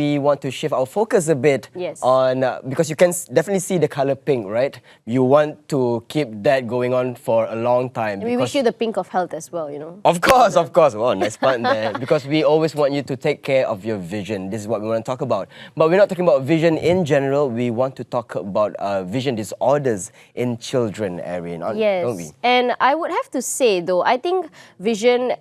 we want to shift our focus a bit on, because you can definitely see the color pink, right? You want to keep that going on for a long time. And we wish you the pink of health as well, you know. Of course, of course. Well, nice pun there. Because we always want you to take care of your vision. This is what we want to talk about. But we're not talking about vision in general. We want to talk about vision disorders in children, Erin, don't we? And I would have to say, though, I think vision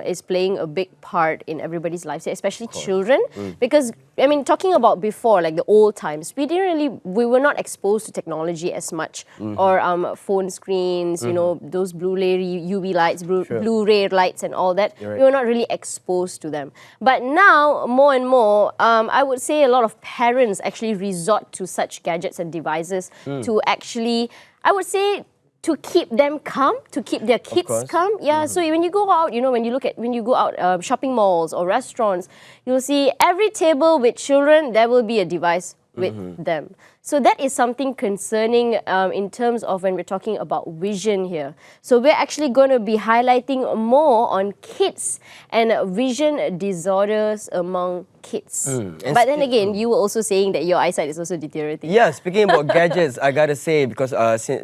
is playing a big part in everybody's lives, especially children. Because, I mean, talking about before, like the old times, we were not exposed to technology as much. Or phone screens, you know, those blue-ray UV lights, Blu-ray lights and all that. We were not really exposed to them. But now, more and more, I would say a lot of parents actually resort to such gadgets and devices to actually, I would say, to keep them calm, to keep their kids calm. Yeah, so when you go out, you know, when you go out shopping malls or restaurants, you'll see every table with children, there will be a device with them. So that is something concerning in terms of when we're talking about vision here. So we're actually going to be highlighting more on kids and vision disorders among kids. But then again, you were also saying that your eyesight is also deteriorating. Yeah, speaking about gadgets, I gotta say, because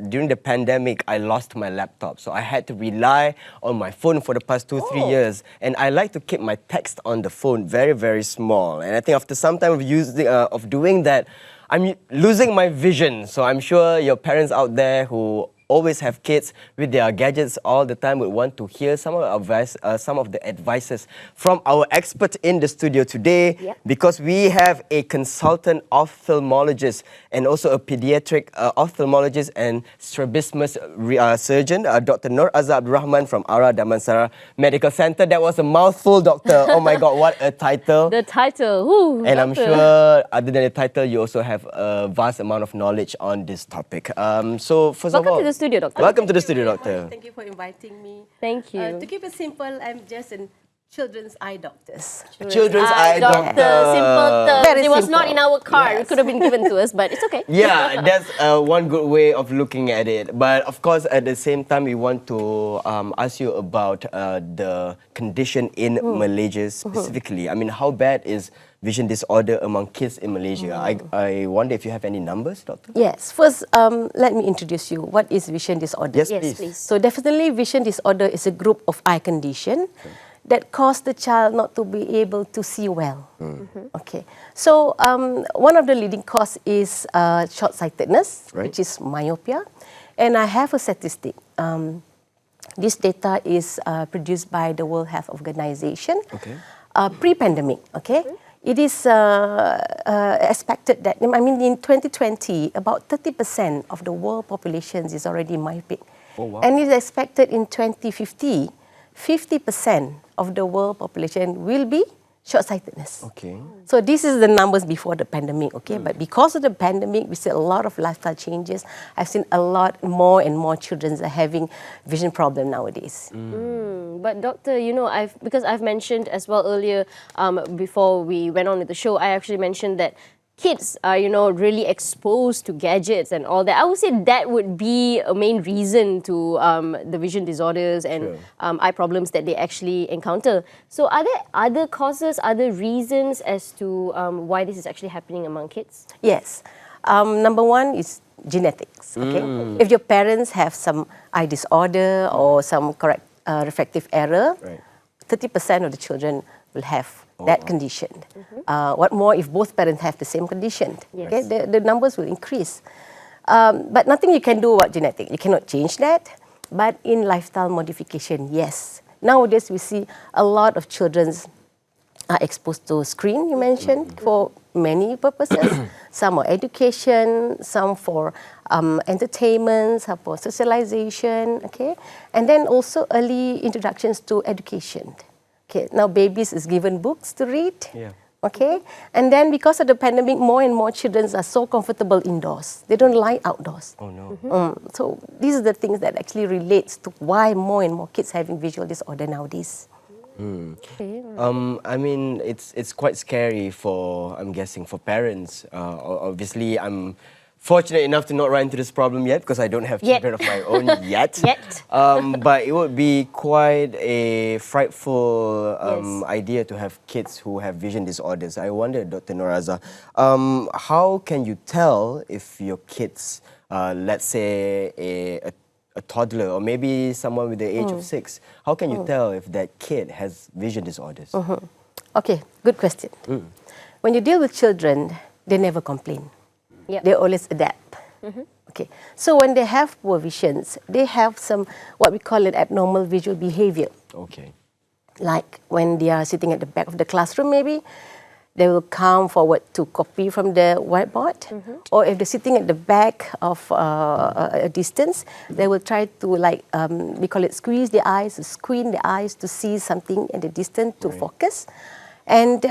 during the pandemic, I lost my laptop. So I had to rely on my phone for the past 2-3 years. And I like to keep my text on the phone very, very small. And I think after some time of doing that, I'm losing my vision. So I'm sure your parents out there who always have kids with their gadgets all the time would want to hear some of the advices from our expert in the studio today, because we have a consultant ophthalmologist and also a pediatric ophthalmologist and strabismus surgeon, Dr. NORAZAH RAHMAN from DAMANSARA Medical Center. That was a mouthful, doctor. Oh my God, what a title. The title. Woo, and doctor. I'm sure, other than the title, you also have a vast amount of knowledge on this topic. So first of all, studio, doctor. Welcome to the studio, doctor. Thank you for inviting me. Thank you. To keep it simple, I'm just a children's eye doctor. Children's eye doctor. Simple term. Very it was simple. not in our card. It could have been given to us, but it's okay. Yeah, that's one good way of looking at it. But of course, at the same time, we want to ask you about the condition in Malaysia specifically. I mean, how bad is vision disorder among kids in Malaysia? I wonder if you have any numbers, doctor? Yes. First, let me introduce you. What is vision disorder? Yes, please. So definitely, vision disorder is a group of eye condition that cause the child not to be able to see well. Okay. So one of the leading cause is short-sightedness, which is myopia. And I have a statistic. This data is produced by the World Health Organization. Pre-pandemic, It is expected that, I mean, in 2020, about 30% of the world population is already myopic. And it is expected in 2050, 50% of the world population will be short-sightedness. So this is the numbers before the pandemic, But because of the pandemic, we see a lot of lifestyle changes. I've seen a lot more and more children are having vision problem nowadays. But doctor, you know, because I've mentioned as well earlier, before we went on with the show, I actually mentioned that kids are, you know, really exposed to gadgets and all that. I would say that would be a main reason to the vision disorders and eye problems that they actually encounter. So are there other causes, other reasons as to why this is actually happening among kids? Yes. Number one is genetics. If your parents have some eye disorder or some correct refractive error, 30% of the children will have that condition. What more if both parents have the same condition? The numbers will increase. But nothing you can do about genetic. You cannot change that. But in lifestyle modification, yes. Nowadays, we see a lot of children are exposed to screen, you mentioned, for many purposes. Some for education, some for entertainment, some for socialization, And then also early introductions to education. Now babies is given books to read. And then because of the pandemic, more and more children are so comfortable indoors. They don't like outdoors. So these are the things that actually relates to why more and more kids having visual disorder nowadays. I mean, it's quite scary for, I'm guessing, for parents. Obviously, I'm fortunate enough to not run into this problem yet because I don't have Yet. children of my own yet. Yet. But it would be quite a frightful Yes. idea to have kids who have vision disorders. I wonder, Dr. NORAZAH, how can you tell if your kids, let's say a toddler or maybe someone with the age of 6, how can you tell if that kid has vision disorders? Okay, good question. When you deal with children, they never complain. Yep. They always adapt. Okay, so when they have poor visions, they have some what we call an abnormal visual behavior. Okay. Like when they are sitting at the back of the classroom, maybe they will come forward to copy from the whiteboard, or if they're sitting at the back of a distance, they will try to we call it squeeze the eyes, squint the eyes to see something at the distance to focus, and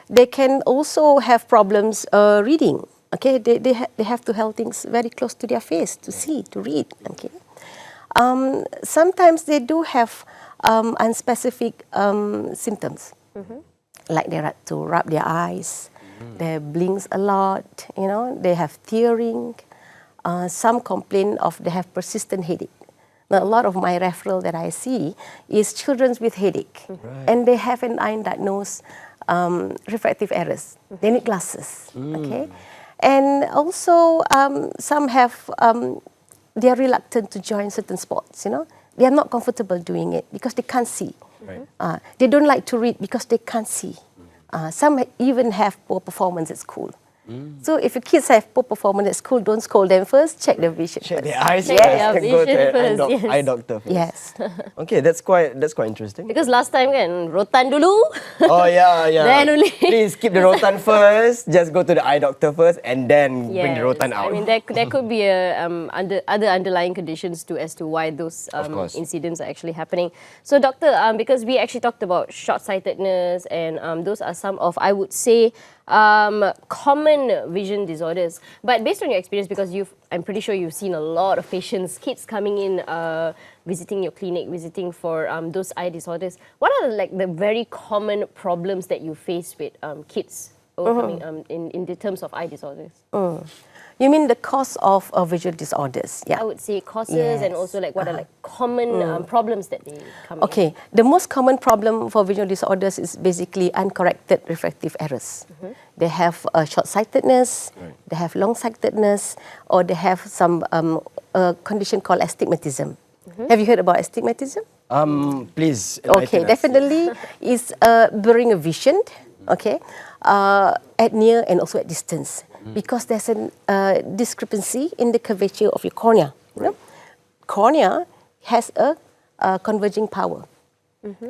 they can also have problems reading. Okay, they have to hold things very close to their face to see, to read. Okay, sometimes they do have unspecific symptoms, like they like to rub their eyes, they blinks a lot. You know, they have tearing. Some complain of they have persistent headache. Now, a lot of my referral that I see is children with headache, and they have an undiagnosed refractive errors. They need glasses. Okay. And also, some have, they are reluctant to join certain sports, you know. They are not comfortable doing it because they can't see. Right. They don't like to read because they can't see. Some even have poor performance at school. So if your kids have poor performance at school, don't scold them first, check their vision Check first. their eyes Check first their and go to vision an first, yes. eye doctor first. Yes. Okay, that's quite interesting. Because last time kan, rotan dulu. Oh yeah. Then only. Please keep the rotan first. Just go to the eye doctor first, and then bring the Yes. rotan out. I mean, there could be other underlying conditions too as to why those Of course. incidents are actually happening. So, doctor, because we actually talked about short-sightedness, and those are some of, I would say, common vision disorders. But based on your experience, because I'm pretty sure you've seen a lot of patients, kids coming in, visiting your clinic, visiting for those eye disorders. What are the very common problems that you face with kids coming in the terms of eye disorders? You mean the cause of visual disorders? Yeah. I would say causes and also what are common problems that they come in. Okay, the most common problem for visual disorders is basically uncorrected refractive errors. They have short-sightedness, they have long-sightedness, or they have some condition called astigmatism. Have you heard about astigmatism? Please. Okay, enlighten us. definitely is blurring of vision. Okay, at near and also at distance, because there's a discrepancy in the curvature of your cornea. You know? Cornea has a converging power.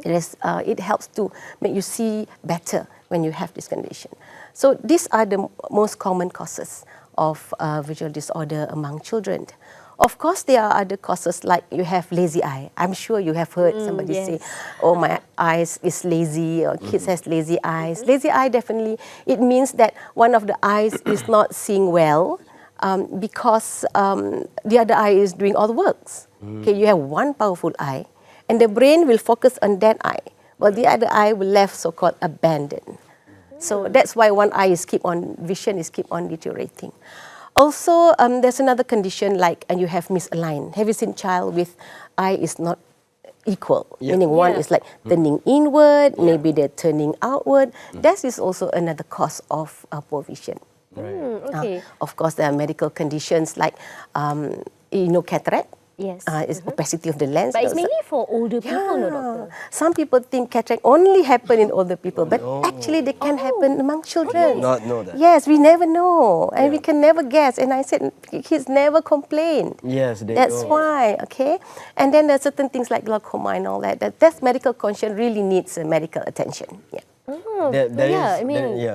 It helps to make you see better when you have this condition. So these are the most common causes of visual disorder among children. Of course, there are other causes like you have lazy eye. I'm sure you have heard somebody say, "Oh, my eyes is lazy," or kids has lazy eyes. Lazy eye definitely, it means that one of the eyes is not seeing well because the other eye is doing all the works. Okay, you have one powerful eye, and the brain will focus on that eye, while the other eye will left so-called abandoned. So that's why one eye vision is keep on deteriorating. Also, there's another condition like you have misaligned. Have you seen child with eye is not equal? Meaning one is like turning inward, maybe they're turning outward. That is also another cause of poor vision. Okay. Of course, there are medical conditions like cataract. Yes. It's opacity of the lens. But it's mainly for older people, no, doctor? Some people think cataract only happen in older people, but actually they can happen among children. Not know that. Yes, we never know, and we can never guess. And I said, kids never complain. Yes, they That's don't. why, okay? And then there are certain things like glaucoma and all that. That medical condition really needs medical attention. Yeah.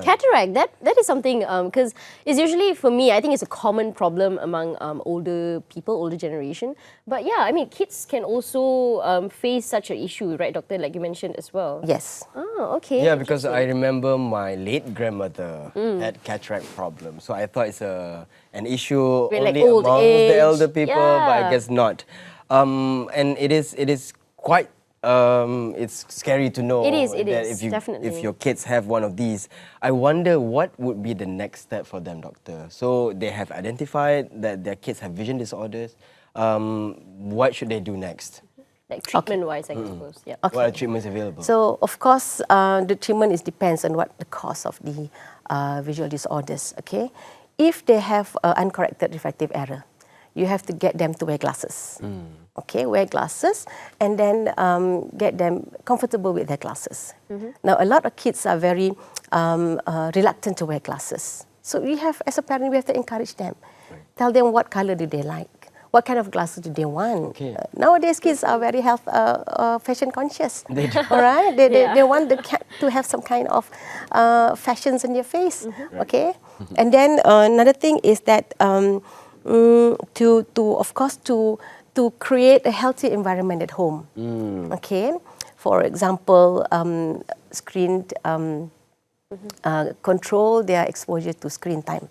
Cataract, that is something, because it's usually, for me, I think it's a common problem among older people, older generation. But yeah, I mean, kids can also face such an issue, right, doctor, like you mentioned as well? Yes. Oh, okay. Yeah, because I remember my late grandmother had cataract problems. So I thought it's an issue With, only old amongst age. the elder people, but I Yeah. guess not. And it is quite it's scary to know It is, that definitely. if your kids have one of these. I wonder what would be the next step for them, doctor. So they have identified that their kids have vision disorders. What should they do next? Like treatment-wise, I suppose. Yeah. Okay. What are treatments available? So, of course, the treatment depends on what the cause of the visual disorders, okay? If they have uncorrected refractive error, you have to get them to wear glasses. Okay, wear glasses and then get them comfortable with their glasses. Now, a lot of kids are very reluctant to wear glasses. So we have, as a parent, we have to encourage them. Tell them what color do they like. What kind of glasses do they want? Okay. Nowadays, kids are very fashion conscious. All right, they want to have some kind of fashions in their face. Okay, and then another thing is that to create a healthy environment at home. Okay, for example, control their exposure to screen time.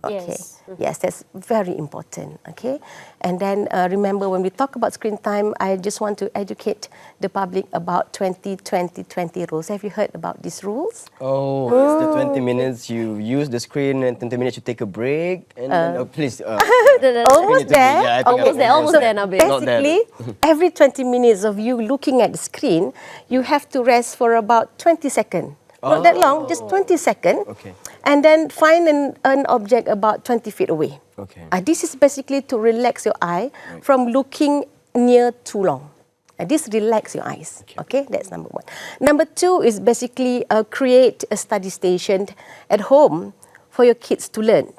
Okay. Yes, that's very important. Okay, and then remember when we talk about screen time, I just want to educate the public about 20-20-20 rules. Have you heard about these rules? Oh, it's the 20 minutes you use the screen and 20 minutes you take a break. And then, please. Almost there. Yeah, I think Almost there, Nabil. Basically, every 20 minutes of you looking at the screen, you have to rest for about 20 seconds. Not that long, just 20 seconds. Okay. And then find an object about 20 feet away. Okay. This is basically to relax your eye from looking near too long. This relax your eyes. Okay, that's number one. Number two is basically create a study station at home for your kids to learn.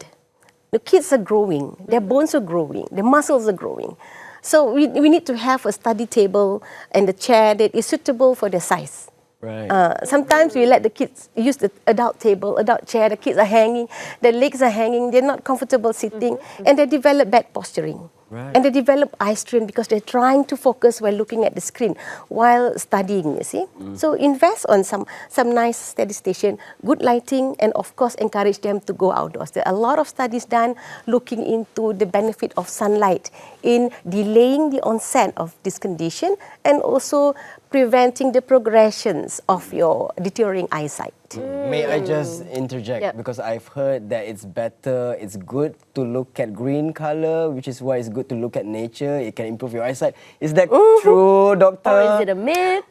The kids are growing, their bones are growing, their muscles are growing. So we need to have a study table and a chair that is suitable for their size. Right. Sometimes we let the kids use the adult table, adult chair. The kids are hanging, their legs are hanging, they're not comfortable sitting, and they develop bad posturing. Right. And they develop eye strain because they're trying to focus while looking at the screen, while studying, you see. So invest on some nice study station, good lighting, and of course encourage them to go outdoors. There are a lot of studies done looking into the benefit of sunlight in delaying the onset of this condition and also preventing the progressions of your deteriorating eyesight. May I just interject? Yeah. Because I've heard that it's good to look at green color, which is why it's good to look at nature. It can improve your eyesight. Is that true, doctor? Or is it a myth?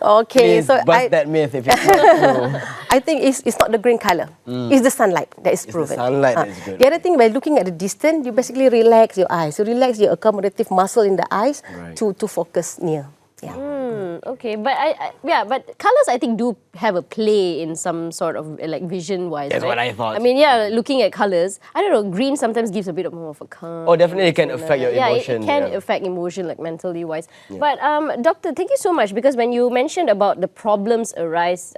Okay, Please so bust that myth if it's not true. I think it's not the green color. It's the sunlight that is proven. the sunlight that is good. The other thing, by looking at the distance, you basically relax your eyes. You relax your accommodative muscle in the eyes to focus near. Yeah. Okay, but but colors I think do have a play in some sort of like vision-wise. That's what I thought. I mean, looking at colors, I don't know. Green sometimes gives a bit more of a calm. Oh, definitely it can affect your It emotion. can affect emotion, like mentally wise. But doctor, thank you so much, because when you mentioned about the problems arise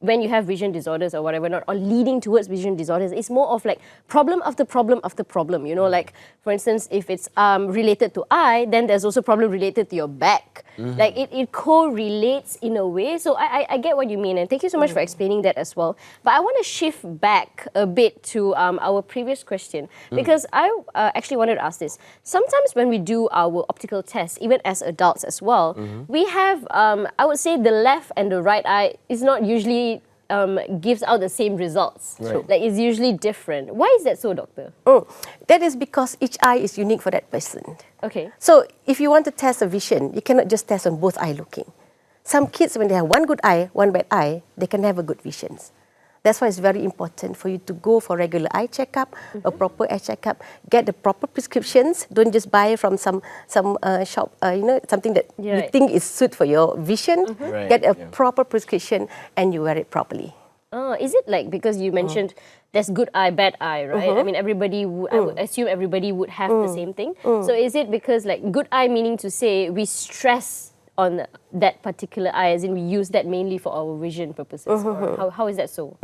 when you have vision disorders or whatever, not or leading towards vision disorders, it's more of like problem after problem after problem. You know, like for instance, if it's related to eye, then there's also problem related to your back. Like it correlates in a way. So I get what you mean, and thank you so much for explaining that as well. But I want to shift back a bit to our previous question, because I actually wanted to ask this. Sometimes when we do our optical tests, even as adults as well, we have I would say the left and the right eye is not usually gives out the same results. Right. Like it's usually different. Why is that so, doctor? That is because each eye is unique for that person. Okay. So if you want to test a vision, you cannot just test on both eye looking. Some kids, when they have one good eye, one bad eye, they can have a good visions. That's why it's very important for you to go for regular eye checkup, a proper eye checkup, get the proper prescriptions. Don't just buy from some shop, something that you think is suit for your vision. Right, Get a proper prescription and you wear it properly. Is it like, because you mentioned there's good eye, bad eye, right? I mean, everybody, I would assume everybody would have the same thing. So is it because like good eye meaning to say we stress on that particular eye, as in we use that mainly for our vision purposes? Or how is that so?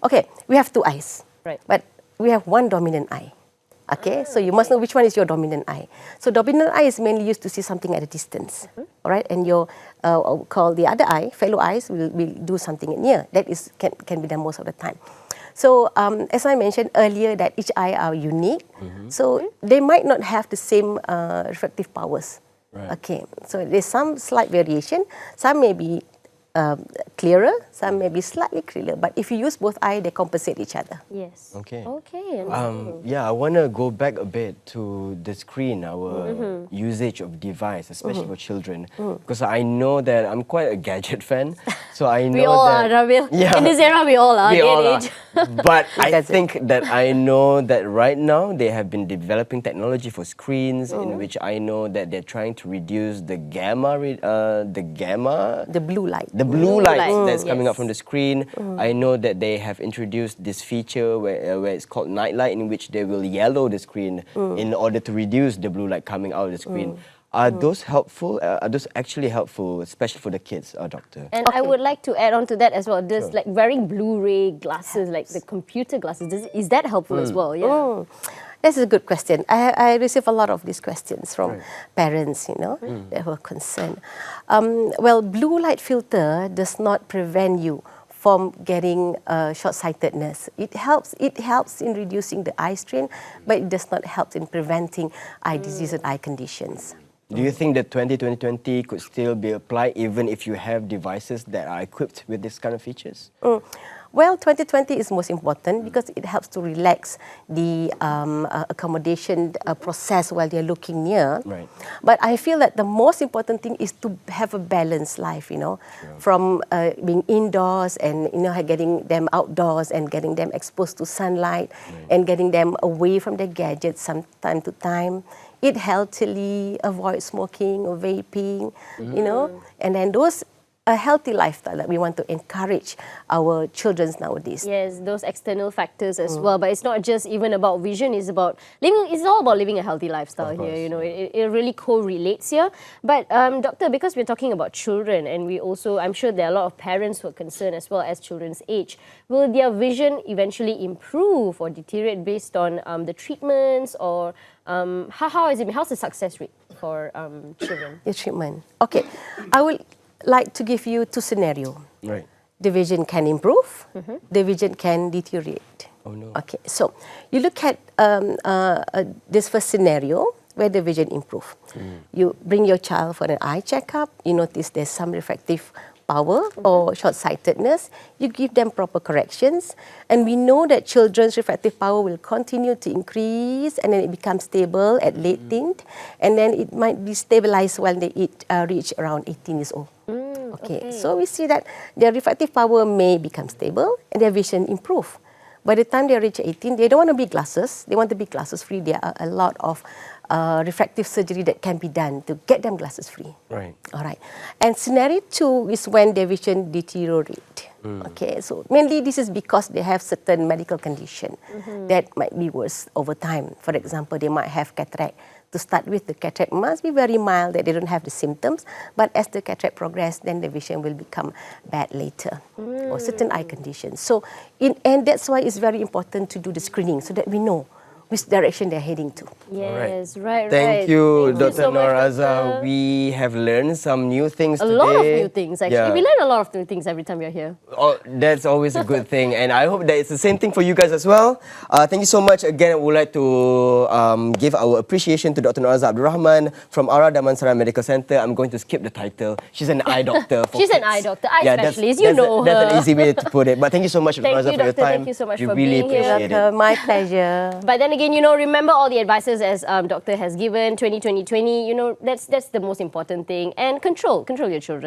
Okay, we have two eyes, Right. but we have one dominant eye. Okay, so you must know which one is your dominant eye. So dominant eye is mainly used to see something at a distance, all right? And your call the other eye, fellow eyes, will do something near. That is can be done most of the time. So as I mentioned earlier, that each eye are unique. So they might not have the same refractive powers. Okay, so there's some slight variation. Some may be clearer, some may be slightly clearer. But if you use both eye, they compensate each other. Yes. Okay. Okay. Yeah, I want to go back a bit to the screen, our usage of device, especially for children, because I know that I'm quite a gadget fan. So I know We all that, are, Nabil. Yeah. In this era, we all are. We all are. age. But I That's it. think that I know that right now they have been developing technology for screens in which I know that they're trying to reduce the The blue light. the blue light that's coming yes. up from the screen. I know that they have introduced this feature where it's called night light, in which they will yellow the screen in order to reduce the blue light coming out of the screen. Are those helpful? Are those actually helpful, especially for the kids, doctor? And I would like to add on to that as well. There's like wearing Blu-ray glasses, like the computer glasses. Is that helpful as well? Yeah. That's a good question. I receive a lot of these questions from parents, that were concerned. Well, blue light filter does not prevent you from getting short-sightedness. It helps in reducing the eye strain, but it does not help in preventing eye disease and eye conditions. Do you think that 2020 could still be applied even if you have devices that are equipped with this kind of features? Well, 2020 is most important because it helps to relax the accommodation process while they're looking near. Right. But I feel that the most important thing is to have a balanced life, from being indoors and, getting them outdoors and getting them exposed to sunlight and getting them away from their gadgets from time to time. Eat healthily, avoid smoking or vaping, and then those a healthy lifestyle that we want to encourage our children nowadays. Yes, those external factors as well. But it's not just even about vision. It's about living. It's all about living a healthy lifestyle here. It really correlates here. But doctor, because we're talking about children, and we also, I'm sure there are a lot of parents who are concerned as well as children's age. Will their vision eventually improve or deteriorate based on the treatments, or how is it? How's the success rate for children? The treatment. Okay, I will like to give you two scenarios. Right. The vision can improve, the vision can deteriorate. Oh no. Okay, so you look at this first scenario where the vision improve. You bring your child for an eye checkup, you notice there's some refractive power or short-sightedness, you give them proper corrections, and we know that children's refractive power will continue to increase, and then it becomes stable at late teen, and then it might be stabilized when they reach around 18 years old. Okay, so we see that their refractive power may become stable and their vision improve. By the time they reach 18, they don't want to be glasses. They want to be glasses free. There are a lot of refractive surgery that can be done to get them glasses free. Right. All right. And scenario 2 is when their vision deteriorate. Okay, so mainly this is because they have certain medical condition that might be worse over time. For example, they might have cataract. To start with, the cataract must be very mild, that they don't have the symptoms. But as the cataract progresses, then the vision will become bad later, or certain eye conditions. So, and that's why it's very important to do the screening so that we know which direction they're heading to. Yes, right. Thank you, Dr. so much, NORAZAH. Doctor. We have learned some new things A today. lot of new things, actually. Yeah. We learn a lot of new things every time we're here. Oh, that's always a good thing, and I hope that it's the same thing for you guys as well. Thank you so much. Again, I would like to give our appreciation to Dr. NORAZAH RAHMAN from DAMANSARA Medical Center. I'm going to skip the title. She's an eye doctor. For She's kids. an eye doctor, eye specialist. That's know That's her. an easy way to put it. But thank you so much, Dr. Thank NORAZAH, you, for your Doctor. time. Thank you so much we for really being here. appreciate it. My pleasure. But then again, remember all the advices as Doctor has given, 2020, that's the most important thing. And control your children.